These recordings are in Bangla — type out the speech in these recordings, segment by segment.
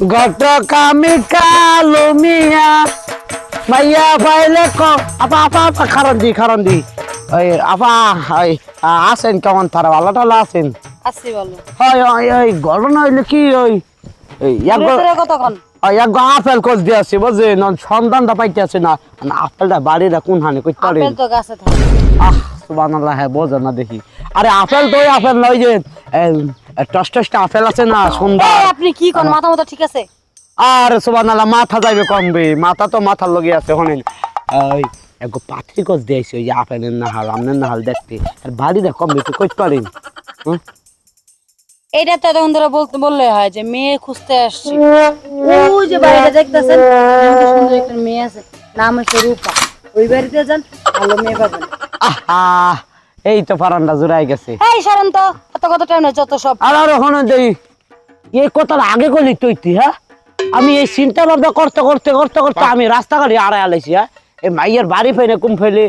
ঘটক আমি কালো মিয়া মাইয়া পাইলে আপা আপা আপা খারণ দি ওই আপা ওই আছেন কেমন তারা ভালো টালো আছেন? আছি ভালো। হয় ওই ওই ঘটনা হইলে কি ওই কতক্ষণ এক আপেল কোচ দিয়ে আছে বুঝছেন সন্ধানটা পাইতে আছে না আপেলটা বাড়িটা কোন হানি করতে পারে আপেল তো গাছে থাকে। সুবহানাল্লাহ হ্যাঁ বোঝে না দেখি আরে আপেল তো ওই আপেল নয় যে টস্টটা আপেল আছে না সুন্দর আপনি কি কোন মাথা মতো ঠিক আছে? আর সুবহানাল্লাহ মাথা যাইবে কমবে মাথা তো মাথার লগে আছে হনেন ওই এক পাত্রী কোচ দিয়েছে ওই যে আপেলের নাহাল আমনের নাহাল দেখতে আর বাড়িটা কমবে তো করতে পারেন এইটা তো তখন ধরে বললে হয় যে মেয়ে খুঁজতে আসছি। ওই যে বাড়িটা দেখতেছেন সুন্দর একটা মেয়ে আছে নাম হচ্ছে রূপা। ওই বাড়িতে যান ভালো মেয়ে পাবেন। আহা এই তো ফারান্ডা জুড়াই গেছে এই সারেন তো এত কত টাইম নেই যত সব। আর হনে দেই এই কথাটা আগে কইলি তুই হ্যাঁ আমি এই চিন্তা ভাবনা করতে করতে করতে করতে আমি রাস্তাঘাটে আড়াই আলাইছি হ্যাঁ এই মাইয়ের বাড়ি ফেলে কুম ফেলে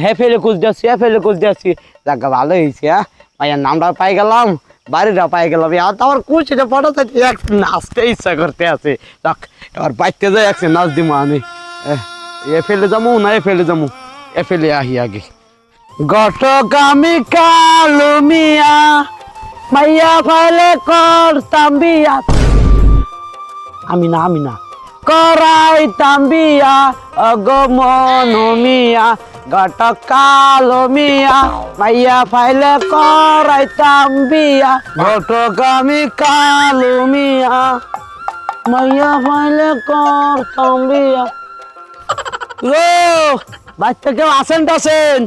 হে ফেলে কুচ দিয়েছি এ ফেলে কুচ দিয়েছি জায়গা ভালো হয়েছে হ্যাঁ মাইয়ের নামটা পাই গেলাম বাড়িটা পাই গেলাম আর তো আমার কুচিটা পড়াতে নাচতে ইচ্ছা করতে আছে দেখ এবার বাইতে যাই একসে নাচ দিব আমি এ ফেলে যাবো না এ ফেলে যাবো এ ফেলে আহি আগে ঘটক আমি কালো মিয়া মাইয়া ফাইলে করতাম বিয়া আমি না করাইতাম বিয়া অগমন মিয়া ঘটক কালো মিয়া মাইয়া ফাইলে করাইতাম বিয়া ঘটক আমি কালো মিয়া মাইয়া ফাইলে করতাম বিয়া ও বাচ্চা কেউ আছেন টাছেন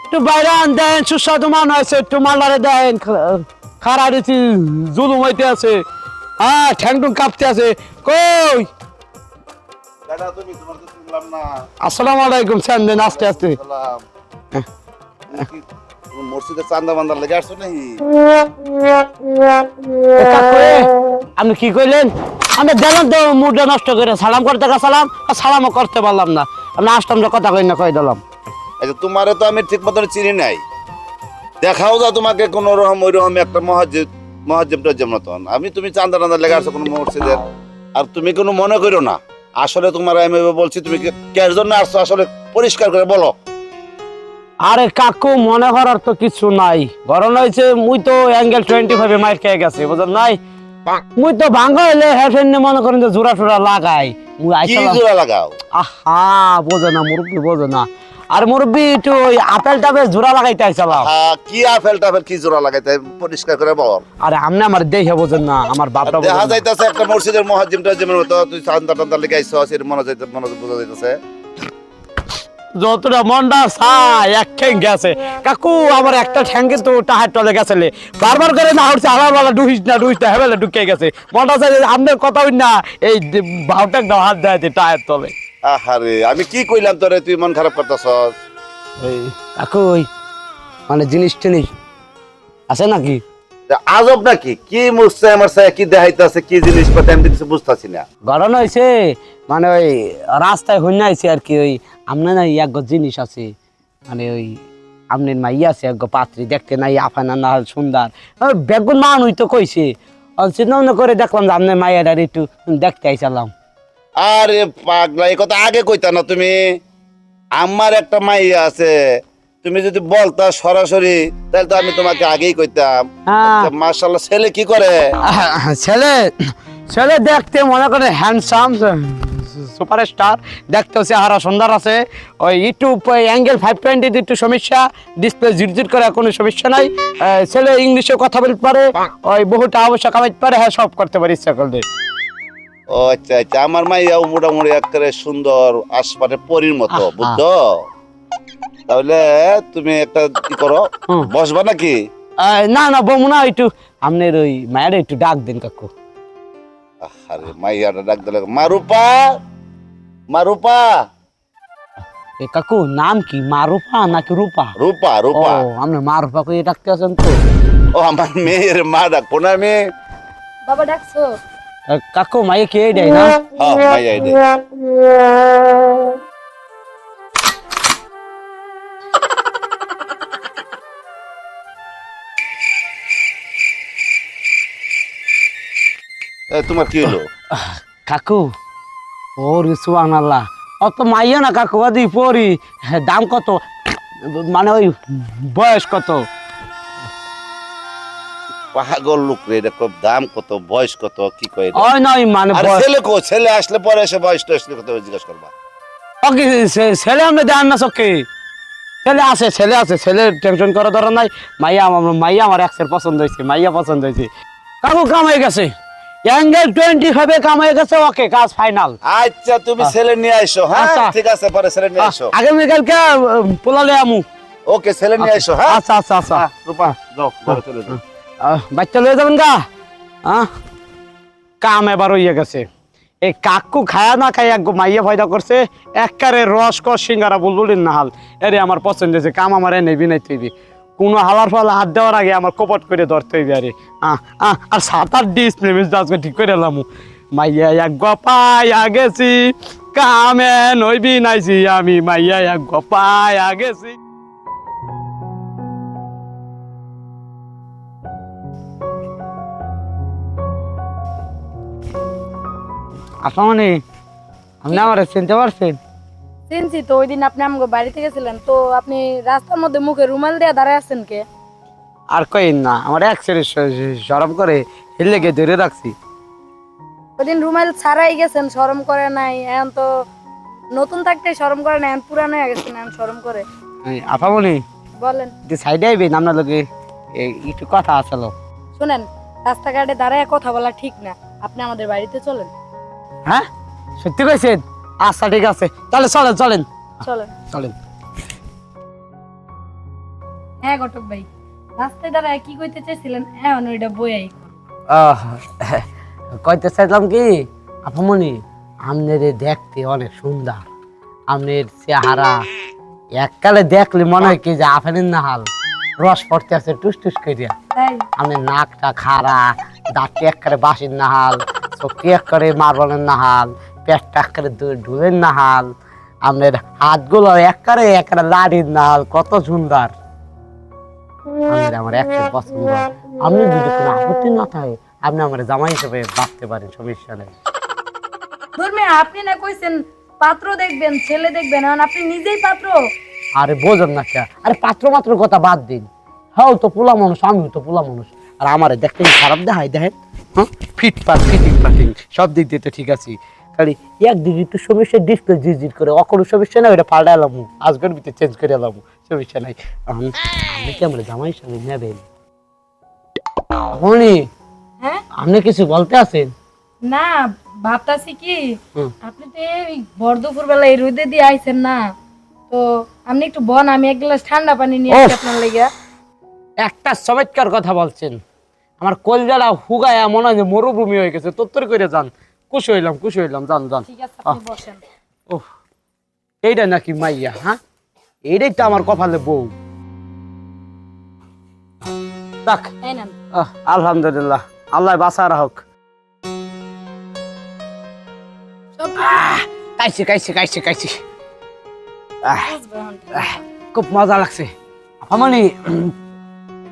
একটু বাইরে আন দেন সুস্বাদু মান হয়েছে একটু মালারে দেন খারা দিচ্ছি জুলুম হইতে আছে হ্যাঁ ঠ্যাং টুং কাঁপতে আছে কই দাদা তুমি তোমার তো শুনলাম না। আসসালামু আলাইকুম স্যার দেন আস্তে আস্তে সালাম। তুমি মসজিদে চান্দা বান্দা লেগে আসছো নাকি? আপনি কি কইলেন আমি দিলাম তো মুডটা নষ্ট করে সালাম করতে গেছিলাম আর সালামও করতে পারলাম না আমি আসলাম কথা কই না কই দিলাম আচ্ছা তোমারে তো আমি ঠিক মতন চিনি নাই, দেখাও যা তোমাকে কোন রকম ওই রকম একটা মহাজ্জেম মতন আমি তুমি চান্দা টান্দা লেগে আসছো কোনো মসজিদের, আর তুমি কোনো মনে করো না আসলে তোমার আমি বলছি তুমি কের জন্য আসছো আসলে পরিষ্কার করে বলো। আরে কাকু মনে করার তো কিছু নাই ঘটনা হয়েছে মুই তো অ্যাঙ্গেল 25 মাইল খেয়ে গেছে বুঝলেন নাই মুই তো ভাঙ্গা হইলে হেফেন মনে করেন যে জোড়া টোড়া লাগাই মুই কি আইছিলাম জোড়া লাগাও? আহা বোঝে না মুরব্বি বোঝে না আর মুরব্বি একটু ওই আপেল টাপেল জোড়া লাগাইতে আইছিলাম কি আপেল টাপেল কি জোড়া লাগাইতে পরিষ্কার করে বল। আরে আমনে আমার দেখে বোঝেন না আমার বাপটা দেখা যাইতাছে একটা মসজিদের মহাজ্জিমের মতো তুই চান্দা টান্দা লেগে আইছো এর মনে বোঝা যাইতাছে। যতটা মনটা চাই এক ঠ্যাং গেছে কাকু আমার একটা ঠ্যাং কিন্তু টাহার টলে গেছে বারবার করে না হচ্ছে আমার বেলা ডুহিস না হেবেলে ঢুকে গেছে মনটা চাই আপনার কথা হই না এই ভাবটা হাত দেয় টায়ার তলে আহারে আমি কি কইলাম তোরে তুই মন খারাপ করতেছস? এই কাকু ওই মানে জিনিস টিনিস আছে নাকি আজব নাকি কি মুছছে আমার সাথে কি দেখাইতাছে কি জিনিস পাতি আমি কিছু বুঝতাছি না। গরম হয়েছে মানে ওই রাস্তায় হইনা আইছে আর কি ওই আপনার না এক জিনিস আছে মানে ওই আপনার মাইয়া আছে এক পাত্রী দেখতে নাই আফানা না সুন্দর বেগুন মান হই তো কইছে চিন্তা ভাবনা করে দেখলাম যে আপনার মাইয়াটার একটু দেখতে আইসালাম আরে পাগলা এই কথা আগে কইতা না তুমি, আমার একটা মাইয়া আছে তুমি যদি বলতা সরাসরি তাহলে তো আমি তোমাকে আগেই কইতাম। হ্যাঁ। মাশাআল্লাহ ছেলে কি করে? ছেলে ছেলে দেখতে মনে করে হ্যান্ডসাম সুপারস্টার দেখতে চেহারা সুন্দর আছে ওই ইউটিউব অ্যাঙ্গেল 520 একটু সমস্যা ডিসপ্লে জিট করে কোনো সমস্যা নাই ছেলে ইংলিশে কথা বলতে পারে ওই বহুটা অবশ্য কামাইতে পারে হ্যাঁ সব করতে পারে ইচ্ছা করলে ও আচ্ছা আচ্ছা আমার মাইয়াও মোটামুটি একেবারে সুন্দর আসমানের পরীর মতো বুঝছো, তাহলে তুমি একটা কি করো বসবা নাকি? না না বমুনা একটু আপনার ওই মায়ের একটু ডাক দেন কাকু। আরে মাইয়াটা ডাক দিলে মারুপা মারুপা। এ কাকু নাম কি মারুপা নাকি রূপা? রূপা রূপা। ও আপনি মারুপা কই ডাকতে আছেন তো? ও আমার মেয়ের মা ডাকবো না আমি। বাবা ডাকছো? কাকু মাইয়ে কে দেয় না? হ্যাঁ মাইয়া দেয়। তোমার কি হলো? কাকু ওরে সুবহানাল্লাহ, অত মাইয়া না কাকু, আদি পরি দাম কত, মানে ওই বয়স কত? পাগল লোক রে, এটা খুব দাম কত, বয়স কত, কি কয় এটা? ওই নয় মানে আর বয়স। ছেলে কো, ছেলে আসলে পরে এসে বয়স টয়স কত জিজ্ঞাসা করবা। ওকে ছেলে আমরা দেন না চোখে, ছেলে আছে, ছেলে আছে, ছেলে টেনশন করার দরকার নাই। মাইয়া আমার এক্সের পছন্দ হয়েছে, মাইয়া পছন্দ হয়েছে। কাকু কাম হয়ে গেছে, অ্যাঙ্গেল 25 কাম হয়ে গেছে, ওকে কাজ ফাইনাল। আচ্ছা তুমি ছেলে নিয়ে আইসো, হ্যাঁ আচ্ছা। ঠিক আছে, পরে ছেলে নিয়ে আইসো। আগামীকালকে পোলালে আমু। ওকে ছেলে নিয়ে আইসো, হ্যাঁ। আচ্ছা আচ্ছা আচ্ছা, রূপা যাও, ঘরে চলে যাও। বাচ্চা লয়ে যাবেন গা। কাম এবার হইয়া গেছে। এই কাকু খায়া না খাই এক মাইয়া ফায়দা করছে, একবারে রস কর সিঙ্গারা বুলবুলির নাহাল। এরে আমার পছন্দ হয়েছে, কাম আমার নেবি নাই তুইবি, কোনো হালার ফল হাত দেওয়ার আগে আমার কপট করে ধরতে হইবে। আরে আর 7-8 ডিসপ্লে আজকে ঠিক করে এলাম। মাইয়া এক পাইয়া গেছি, কামে নইবি নাইছি আমি, মাইয়া এক পাইয়া গেছি। আপা মানে আপনি আমার চিনতে পারছেন? চিনছি তো, ওই দিন আপনি আমাকে বাড়িতে গেছিলেন তো, আপনি রাস্তার মধ্যে মুখে রুমাল দিয়ে দাঁড়ায় আছেন কে? আর কইন না, আমার এক সেরে সরম করে হিলে গিয়ে ধরে রাখছি। ওই দিন রুমাল ছাড়াই গেছেন, শরম করে নাই। এখন তো নতুন থাকতে শরম করে না, এখন পুরানো হয়ে গেছেন, এখন শরম করে। আপা মনি বলেন। সাইডে আইবেন, আপনার লোকে একটু কথা আসলো। শুনেন, রাস্তাঘাটে দাঁড়ায় কথা বলা ঠিক না, আপনি আমাদের বাড়িতে চলেন। হ্যাঁ সত্যি কইছেন? আচ্ছা ঠিক আছে, তাহলে চলেন চলেন চলেন চলেন। হ্যাঁ ঘটক ভাই, রাস্তায় দাঁড়ায় কি কইতে চাইছিলেন এখন ওইটা বইয়াই। কইতে চাইলাম কি, আপামনি আপনার দেখতে অনেক সুন্দর, আপনার চেহারা এককালে দেখলে মনে হয় কি যে আফেনের নাহাল রস পড়তে আছে টুস টুস করিয়া। তাই আপনার নাকটা খাড়া, দাঁতটি একবারে বাঁশির নাহাল, চোখটি একবারে মার্বলের নাহাল, পেটটা একবারে ঢুলের নাহাল, আপনার হাতগুলো একবারে লাড়ির নাহাল, কত সুন্দর। আমার একটা পছন্দ, আপনি যদি কোনো আপত্তি না থাকে আপনি আমার জামাই হিসেবে বাঁচতে পারেন, সমস্যা নেই। ধর্মে আপনি না কইছেন পাত্র দেখবেন, ছেলে দেখবেন, এখন আপনি নিজেই পাত্র। আরে বোঝেন না কে, আরে পাত্র মাত্র কথা বাদ দিন, হ্যাঁ তো পোলা মানুষ, আমিও তো পোলা মানুষ। আর আমারে দেখতে খারাপ দেখায়, দেখেন হ্যাঁ, ফিটফাট ফিটিং ফাটিং সব দিক দিয়ে তো ঠিক আছে, খালি একদিকে একটু সমস্যা, ডিসপ্লে জিজির করে, অকরু সমস্যা নাই, ওটা পাল্টা এলাম, আজকের ভিতরে চেঞ্জ করে এলাম, সমস্যা নাই। আপনি কি আমার জামাই হিসাবে নেবেন? আপনি হ্যাঁ আপনি কিছু বলতে আছেন? না, ভাবতাছি কি হুম। আপনি তো এই ভর দুপুর বেলা এই রোদে দিয়ে আইছেন না, তো আপনি একটু বন, আমি এক গ্লাস ঠান্ডা পানি নিয়ে আসি আপনার লেগে। একটা চমৎকার কথা বলছেন, আমার কলজাটা হুগায়া মনে হয় যে মরুভূমি হয়ে গেছে, তোত্তর করে যান, খুশি হইলাম, যান যান। ঠিক আছে, আপনি বসেন। ওহ, এইটা নাকি মাইয়া? হ্যাঁ, এইটাই তো আমার কপালে বউ। দেখ, এই নেন। আলহামদুলিল্লাহ, আল্লাহ বাঁচা রাখুক। সব কাইছি বুঝবে এখন। খুব মজা লাগছে। মানে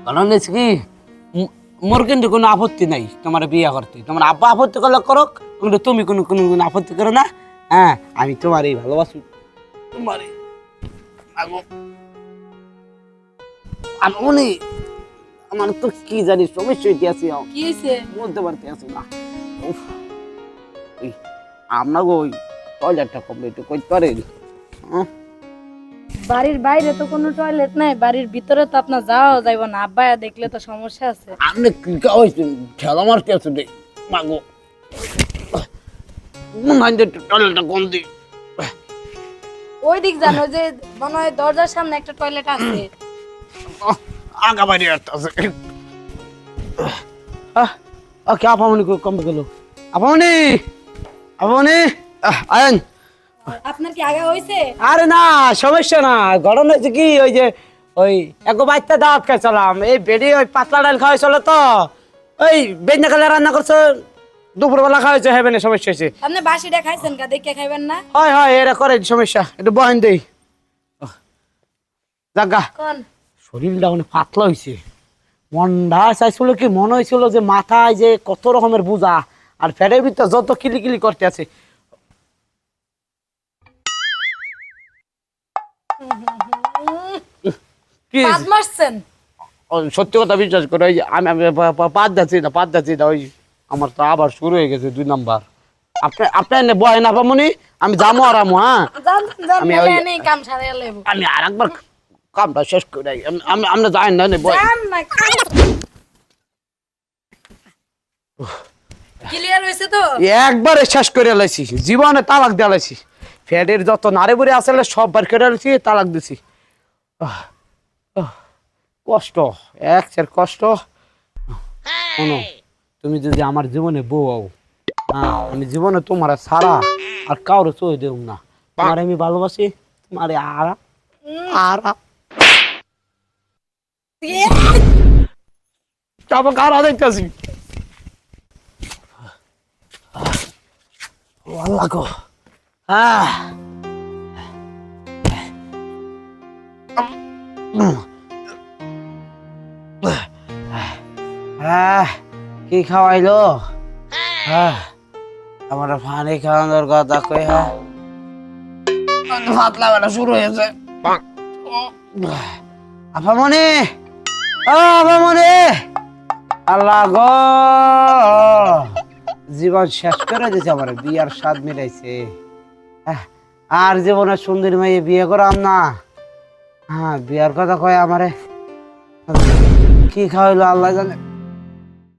কারণ হচ্ছে কি, মোর কিন্তু কোনো আপত্তি নাই তোমার বিয়ে করতে, তোমার আব্বা আপত্তি করলে করুক, কিন্তু তুমি কোনো কোনো কোনো আপত্তি করো না। হ্যাঁ, আমি তোমারই ভালোবাসি, তোমারই। আমি আমার তো কি জানি সমস্যা হইতে আছে, কি হইছে? বলতে পারতে আছি না। উফ, আমরা ওই টয়লেটটা কমপ্লিট করতে পারেন? বাড়ির বাইরে তো কোনো টয়লেট নাই, বাড়ির ভিতরে তো আপনার যাওয়া যাইব না, আব্বা দেখলে তো সমস্যা আছে। আপনি কি কইছেন? ঠেলা মারতে আছে রে মাগো, মনে হয় যে টয়লেটটা কোন দিক? ওই দিক জানো যে মনে হয় দরজার সামনে একটা টয়লেট আছে। আগা বাড়ি আছে। ওকে, আপামনি কমে গেল। আপামনি আয়েন। আপনার কি আগা হইছে? আরে না, সমস্যা না, গরম হয়েছে কি, ওই যে ওই এক বাচ্চা দাওয়াত খাইছিলাম, এই বেডি ওই পাতলা ডাল খাওয়াই চলে তো, ওই বেদনা কালে রান্না করছো, দুপুরবেলা খাওয়াইছে, হবে না, সমস্যা হয়েছে। আপনি বাসিটা খাইছেন কা, দেখে খাইবেন না? হয় এরা করে সমস্যা, একটু বহেন দেই জাগা। কোন শরীরটা অনেক পাতলা হয়েছে, মনটা চাইছিল কি, মনে হয়েছিল যে মাথায় যে কত রকমের বোঝা, আর ফ্যানের ভিতর যত কিলি করতে আছে কি পাঁচ মারছেন ও, সত্যি কথা বিশ্বাস করে ওই যে আমি পাঁচ যাচ্ছি না ওই আমার তো আবার শুরু হয়ে গেছে 2 নাম্বার আপনি এনে বয় না পামনি আমি যাবো আরামো হ্যাঁ জান জান আমি মেলে ওই- নেই কাম সারিয়া লইব আমি আর একবার কামটা শেষ করে আই। আমি আমরা যাই না নে বয় জান না ক্লিয়ার হইছে তো একবারে শেষ করে লাইছি জীবনে তালাক দেয়া লাইছি ফ্যাটের যত নারে বুড়ি আসলে সব বার করে লাইছি তালাক দিছি আহ, আহ, কষ্ট এক কষ্ট শোনো তুমি যদি আমার জীবনে বউ হও হ্যাঁ আমি জীবনে তোমার ছাড়া আর কাউরে চই দেব না তোমার আমি ভালোবাসি তোমার আরা চাপা কারা দেখতেছি ও আল্লাহ গো আহ কি খাওয়াইলো আমার পানি খাওয়ানোর কথা কই ভাত লাগানো শুরু হয়েছে আপামনি ও আপামনি আল্লাহ গো জীবন শেষ করে দিছে আমার বিয়ার স্বাদ মিলাইছে আর জীবনে সুন্দরী মেয়ে বিয়ে করাম না হ্যাঁ বিয়ার কথা কয় আমারে কি খাওয়াইলো আল্লাহ জানে